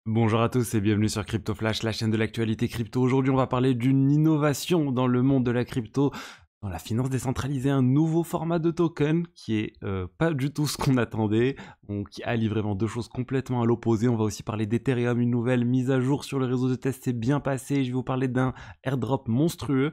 Bonjour à tous et bienvenue sur Crypto Flash, la chaîne de l'actualité crypto. Aujourd'hui, on va parler d'une innovation dans le monde de la crypto, dans la finance décentralisée, un nouveau format de token qui est pas du tout ce qu'on attendait, qui allie vraiment deux choses complètement à l'opposé. On va aussi parler d'Ethereum, une nouvelle mise à jour sur le réseau de test s'est bien passé. Je vais vous parler d'un airdrop monstrueux,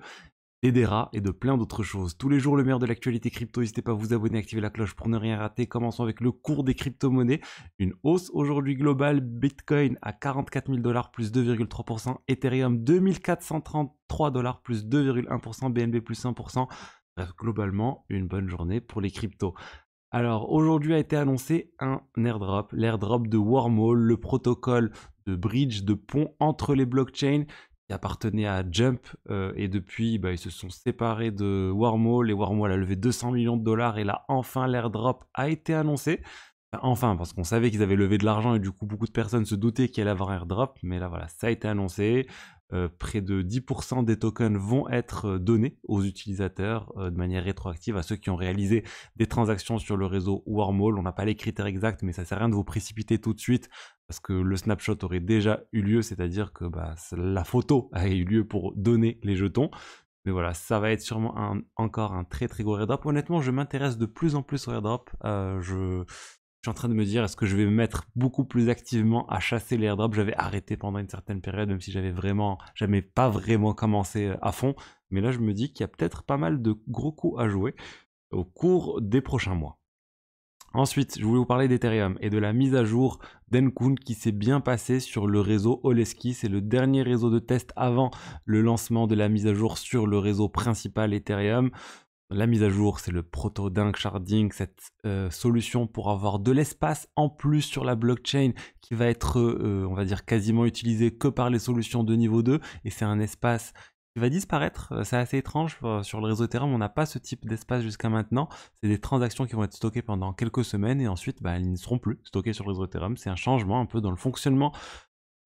d'Edera et de plein d'autres choses. Tous les jours, le meilleur de l'actualité crypto. N'hésitez pas à vous abonner, activer la cloche pour ne rien rater. Commençons avec le cours des crypto-monnaies. Une hausse aujourd'hui globale. Bitcoin à 44 000 $ plus 2,3%. Ethereum 2433 $ plus 2,1%. BNB plus 1%. Bref, globalement, une bonne journée pour les cryptos. Alors, aujourd'hui a été annoncé un airdrop, l'airdrop de Wormhole, le protocole de bridge, de pont entre les blockchains qui appartenait à Jump et depuis ils se sont séparés de Wormhole et Wormhole a levé 200 millions de dollars et là enfin l'airdrop a été annoncé. Enfin, parce qu'on savait qu'ils avaient levé de l'argent et du coup beaucoup de personnes se doutaient qu'il allait avoir un airdrop, mais là voilà, ça a été annoncé. Près de 10% des tokens vont être donnés aux utilisateurs de manière rétroactive à ceux qui ont réalisé des transactions sur le réseau Wormhole. On n'a pas les critères exacts, mais ça sert à rien de vous précipiter tout de suite parce que le snapshot aurait déjà eu lieu, c'est-à-dire que la photo a eu lieu pour donner les jetons. Mais voilà, ça va être sûrement encore un très très gros airdrop. Honnêtement, je m'intéresse de plus en plus au airdrop. Je suis en train de me dire, est-ce que je vais me mettre beaucoup plus activement à chasser les airdrops? J'avais arrêté pendant une certaine période, même si j'avais pas vraiment commencé à fond. Mais là, je me dis qu'il y a peut-être pas mal de gros coups à jouer au cours des prochains mois. Ensuite, je voulais vous parler d'Ethereum et de la mise à jour d'Encun qui s'est bien passée sur le réseau Oleski. C'est le dernier réseau de test avant le lancement de la mise à jour sur le réseau principal Ethereum. La mise à jour, c'est le proto-dunk sharding, cette solution pour avoir de l'espace en plus sur la blockchain qui va être, on va dire, quasiment utilisé que par les solutions de niveau 2. Et c'est un espace qui va disparaître. C'est assez étrange. Sur le réseau Ethereum, on n'a pas ce type d'espace jusqu'à maintenant. C'est des transactions qui vont être stockées pendant quelques semaines et ensuite, elles ne seront plus stockées sur le réseau Ethereum. C'est un changement un peu dans le fonctionnement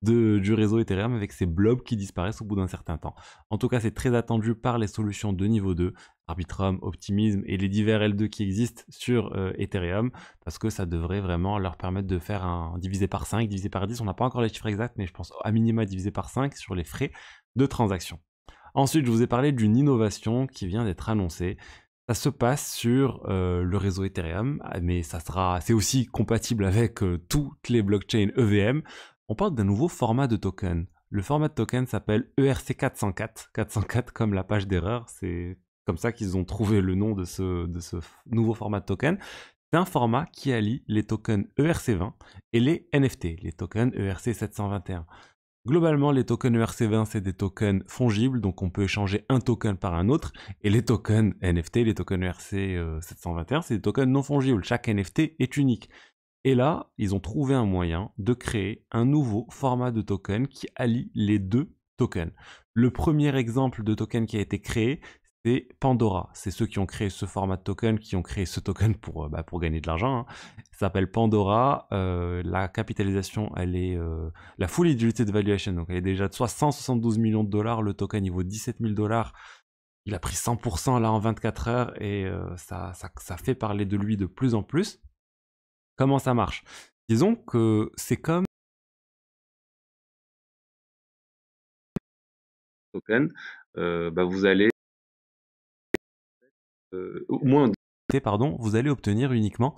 du réseau Ethereum avec ces blobs qui disparaissent au bout d'un certain temps. En tout cas, c'est très attendu par les solutions de niveau 2, Arbitrum, Optimism et les divers L2 qui existent sur Ethereum, parce que ça devrait vraiment leur permettre de faire un divisé par 5, divisé par 10, on n'a pas encore les chiffres exacts, mais je pense à minima divisé par 5 sur les frais de transaction. Ensuite, je vous ai parlé d'une innovation qui vient d'être annoncée. Ça se passe sur le réseau Ethereum, mais c'est aussi compatible avec toutes les blockchains EVM. On parle d'un nouveau format de token. Le format de token s'appelle ERC404, 404 comme la page d'erreur, c'est comme ça qu'ils ont trouvé le nom de ce nouveau format de token. C'est un format qui allie les tokens ERC20 et les NFT, les tokens ERC721. Globalement, les tokens ERC20, c'est des tokens fongibles, donc on peut échanger un token par un autre. Et les tokens NFT, les tokens ERC721, c'est des tokens non fongibles. Chaque NFT est unique. Et là, ils ont trouvé un moyen de créer un nouveau format de token qui allie les deux tokens. Le premier exemple de token qui a été créé, c'est Pandora. C'est ceux qui ont créé ce format de token, qui ont créé ce token pour gagner de l'argent. Ça s'appelle Pandora. La capitalisation, elle est la fully diluted valuation. Donc elle est déjà de 172 millions de dollars. Le token, il vaut 17 000 $. Il a pris 100% là en 24 heures et ça fait parler de lui de plus en plus. Comment ça marche? Disons que c'est comme token, vous allez au moins pardon, vous allez obtenir uniquement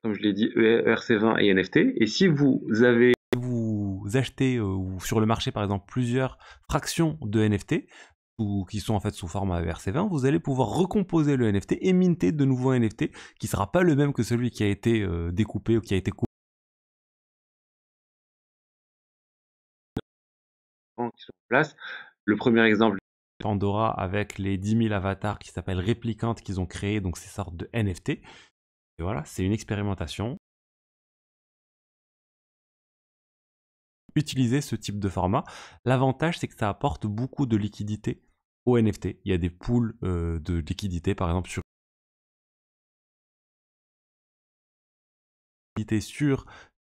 comme je l'ai dit, ERC20 et NFT. Et si vous achetez sur le marché par exemple plusieurs fractions de NFT ou qui sont en fait sous format ERC20, vous allez pouvoir recomposer le NFT et minter de nouveaux NFT qui sera pas le même que celui qui a été découpé ou qui a été coupé. Qui sont en place. Le premier exemple, Pandora avec les 10 000 avatars qui s'appellent Réplicantes qu'ils ont créé, donc ces sortes de NFT. Et voilà, c'est une expérimentation. Utiliser ce type de format. L'avantage, c'est que ça apporte beaucoup de liquidité aux NFT. Il y a des pools de liquidité, par exemple, sur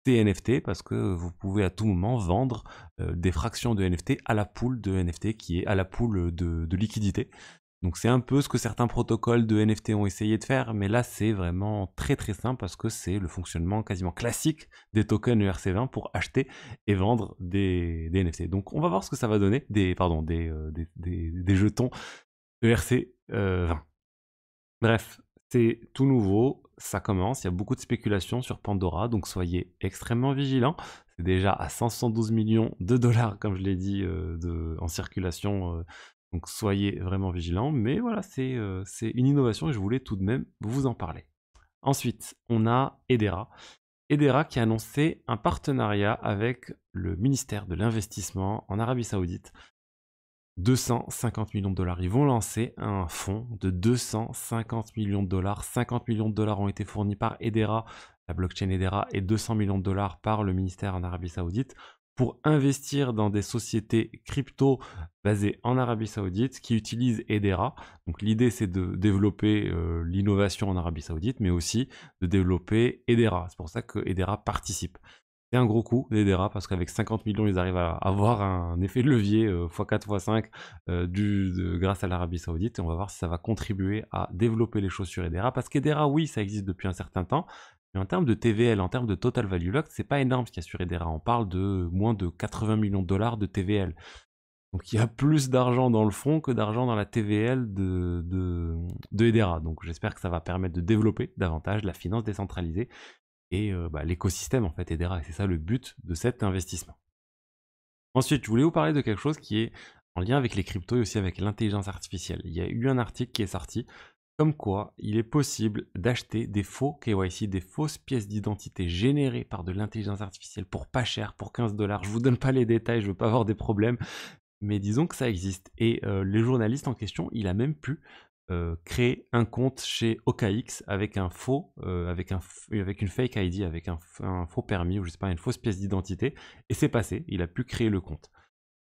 ces NFT parce que vous pouvez à tout moment vendre des fractions de NFT à la pool de NFT qui est à la pool de liquidité. Donc c'est un peu ce que certains protocoles de NFT ont essayé de faire, mais là c'est vraiment très très simple parce que c'est le fonctionnement quasiment classique des tokens ERC20 pour acheter et vendre des NFT. Donc on va voir ce que ça va donner, des jetons ERC20. Bref, c'est tout nouveau, ça commence, il y a beaucoup de spéculations sur Pandora, donc soyez extrêmement vigilants. C'est déjà à 172 millions de dollars, comme je l'ai dit, en circulation, donc soyez vraiment vigilants. Mais voilà, c'est une innovation et je voulais tout de même vous en parler. Ensuite, on a Hedera. Hedera qui a annoncé un partenariat avec le ministère de l'Investissement en Arabie Saoudite. 250 millions de dollars. Ils vont lancer un fonds de 250 millions de dollars. 50 millions de dollars ont été fournis par Hedera, la blockchain Hedera, et 200 millions de dollars par le ministère en Arabie Saoudite pour investir dans des sociétés crypto basées en Arabie Saoudite qui utilisent Hedera. Donc l'idée c'est de développer l'innovation en Arabie Saoudite, mais aussi de développer Hedera. C'est pour ça que Hedera participe. C'est un gros coup d'Edera parce qu'avec 50 millions, ils arrivent à avoir un effet de levier x4, x5 grâce à l'Arabie Saoudite. Et on va voir si ça va contribuer à développer les choses sur Edera. Parce qu'Edera, oui, ça existe depuis un certain temps. Mais en termes de TVL, en termes de Total Value Locked, c'est pas énorme ce qu'il y a sur Edera. On parle de moins de 80 millions de dollars de TVL. Donc il y a plus d'argent dans le fond que d'argent dans la TVL de Hedera. Donc j'espère que ça va permettre de développer davantage la finance décentralisée et l'écosystème en fait Hedera. Et c'est ça le but de cet investissement. Ensuite, je voulais vous parler de quelque chose qui est en lien avec les cryptos et aussi avec l'intelligence artificielle. Il y a eu un article qui est sorti comme quoi il est possible d'acheter des faux KYC, des fausses pièces d'identité générées par de l'intelligence artificielle pour pas cher, pour 15 dollars. Je vous donne pas les détails, je veux pas avoir des problèmes, mais disons que ça existe. Et les journalistes en question, il a même pu créer un compte chez OKX avec un faux, avec une fake ID, avec un faux permis ou je sais pas, une fausse pièce d'identité, et c'est passé. Il a pu créer le compte.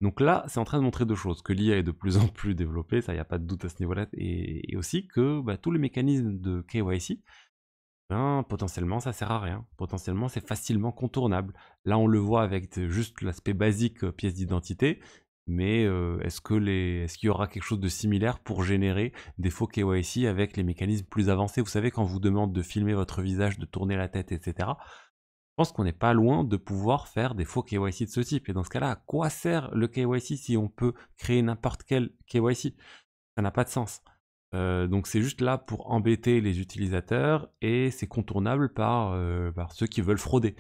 Donc là, c'est en train de montrer deux choses, que l'IA est de plus en plus développée, ça, il n'y a pas de doute à ce niveau-là, et aussi que tous les mécanismes de KYC, potentiellement, ça sert à rien. Potentiellement, c'est facilement contournable. Là, on le voit avec juste l'aspect basique pièce d'identité, mais est-ce qu'il y aura quelque chose de similaire pour générer des faux KYC avec les mécanismes plus avancés? Vous savez, quand on vous demande de filmer votre visage, de tourner la tête, etc. Je pense qu'on n'est pas loin de pouvoir faire des faux KYC de ce type. Et dans ce cas-là, à quoi sert le KYC si on peut créer n'importe quel KYC? Ça n'a pas de sens. Donc c'est juste là pour embêter les utilisateurs et c'est contournable par ceux qui veulent frauder.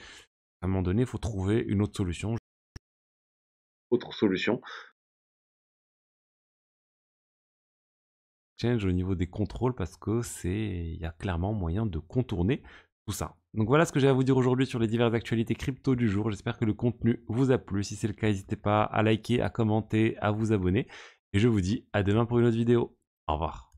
À un moment donné, il faut trouver une autre solution. Autre solution. Change au niveau des contrôles parce que il y a clairement moyen de contourner tout ça. Donc voilà ce que j'ai à vous dire aujourd'hui sur les diverses actualités crypto du jour. J'espère que le contenu vous a plu. Si c'est le cas, n'hésitez pas à liker, à commenter, à vous abonner. Et je vous dis à demain pour une autre vidéo. Au revoir.